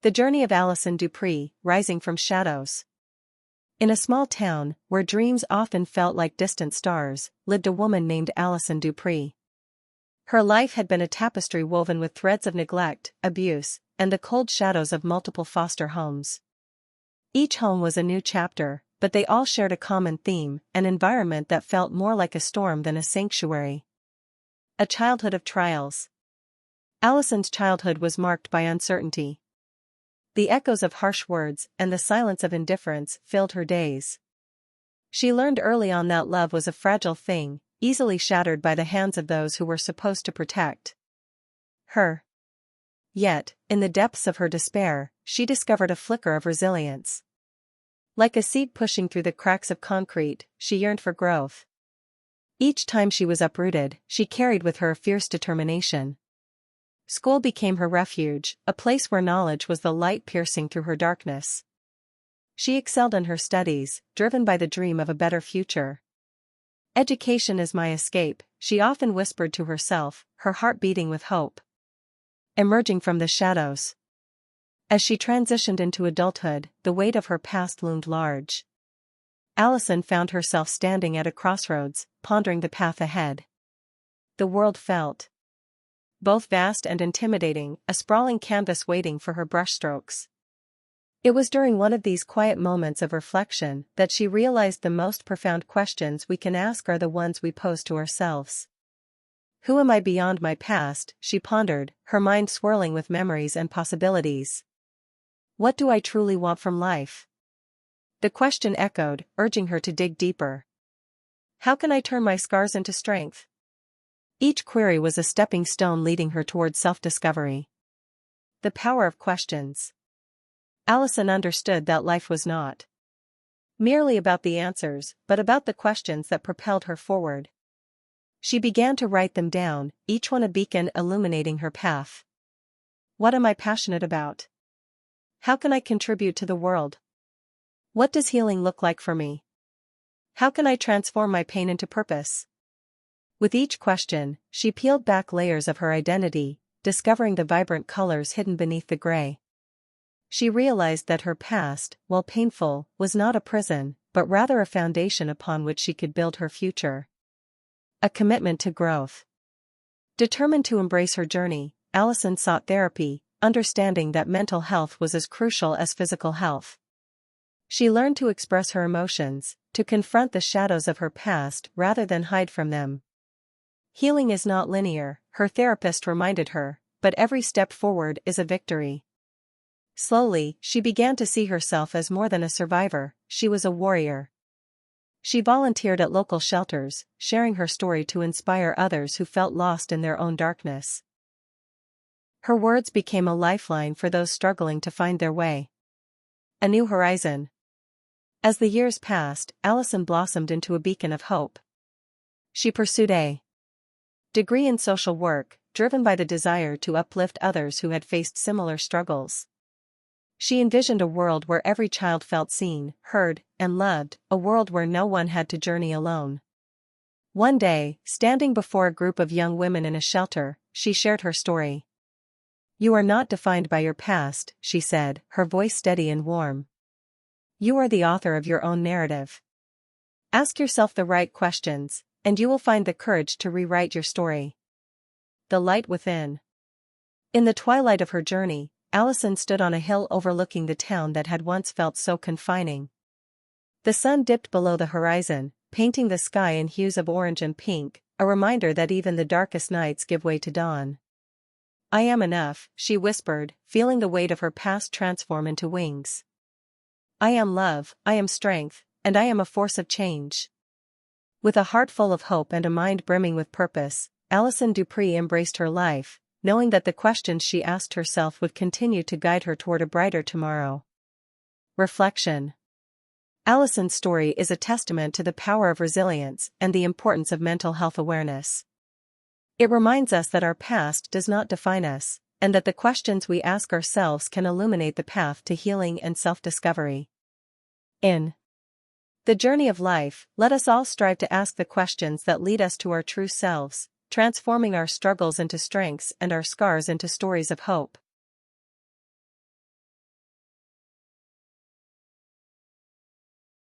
The journey of Allison Dupree, rising from shadows. In a small town, where dreams often felt like distant stars, lived a woman named Allison Dupree. Her life had been a tapestry woven with threads of neglect, abuse, and the cold shadows of multiple foster homes. Each home was a new chapter, but they all shared a common theme, an environment that felt more like a storm than a sanctuary. A childhood of trials. Allison's childhood was marked by uncertainty. The echoes of harsh words and the silence of indifference filled her days. She learned early on that love was a fragile thing, easily shattered by the hands of those who were supposed to protect her. Yet, in the depths of her despair, she discovered a flicker of resilience. Like a seed pushing through the cracks of concrete, she yearned for growth. Each time she was uprooted, she carried with her a fierce determination. School became her refuge, a place where knowledge was the light piercing through her darkness. She excelled in her studies, driven by the dream of a better future. "Education is my escape," she often whispered to herself, her heart beating with hope. Emerging from the shadows. As she transitioned into adulthood, the weight of her past loomed large. Allison found herself standing at a crossroads, pondering the path ahead. The world felt both vast and intimidating, a sprawling canvas waiting for her brushstrokes. It was during one of these quiet moments of reflection that she realized the most profound questions we can ask are the ones we pose to ourselves. Who am I beyond my past, she pondered, her mind swirling with memories and possibilities. What do I truly want from life? The question echoed, urging her to dig deeper. How can I turn my scars into strength? Each query was a stepping stone leading her towards self-discovery. The power of questions. Allison understood that life was not merely about the answers, but about the questions that propelled her forward. She began to write them down, each one a beacon illuminating her path. What am I passionate about? How can I contribute to the world? What does healing look like for me? How can I transform my pain into purpose? With each question, she peeled back layers of her identity, discovering the vibrant colors hidden beneath the gray. She realized that her past, while painful, was not a prison, but rather a foundation upon which she could build her future. A commitment to growth. Determined to embrace her journey, Allison sought therapy, understanding that mental health was as crucial as physical health. She learned to express her emotions, to confront the shadows of her past rather than hide from them. Healing is not linear, her therapist reminded her, but every step forward is a victory. Slowly, she began to see herself as more than a survivor, she was a warrior. She volunteered at local shelters, sharing her story to inspire others who felt lost in their own darkness. Her words became a lifeline for those struggling to find their way. A new horizon. As the years passed, Allison blossomed into a beacon of hope. She pursued a degree in social work, driven by the desire to uplift others who had faced similar struggles. She envisioned a world where every child felt seen, heard, and loved, a world where no one had to journey alone. One day, standing before a group of young women in a shelter, she shared her story. "You are not defined by your past," she said, her voice steady and warm. "You are the author of your own narrative. Ask yourself the right questions, and you will find the courage to rewrite your story." The light within. In the twilight of her journey, Allison stood on a hill overlooking the town that had once felt so confining. The sun dipped below the horizon, painting the sky in hues of orange and pink, a reminder that even the darkest nights give way to dawn. "I am enough," she whispered, feeling the weight of her past transform into wings. "I am love, I am strength, and I am a force of change." With a heart full of hope and a mind brimming with purpose, Allison Dupree embraced her life, knowing that the questions she asked herself would continue to guide her toward a brighter tomorrow. Reflection. Allison's story is a testament to the power of resilience and the importance of mental health awareness. It reminds us that our past does not define us, and that the questions we ask ourselves can illuminate the path to healing and self-discovery. In the journey of life, let us all strive to ask the questions that lead us to our true selves, transforming our struggles into strengths and our scars into stories of hope.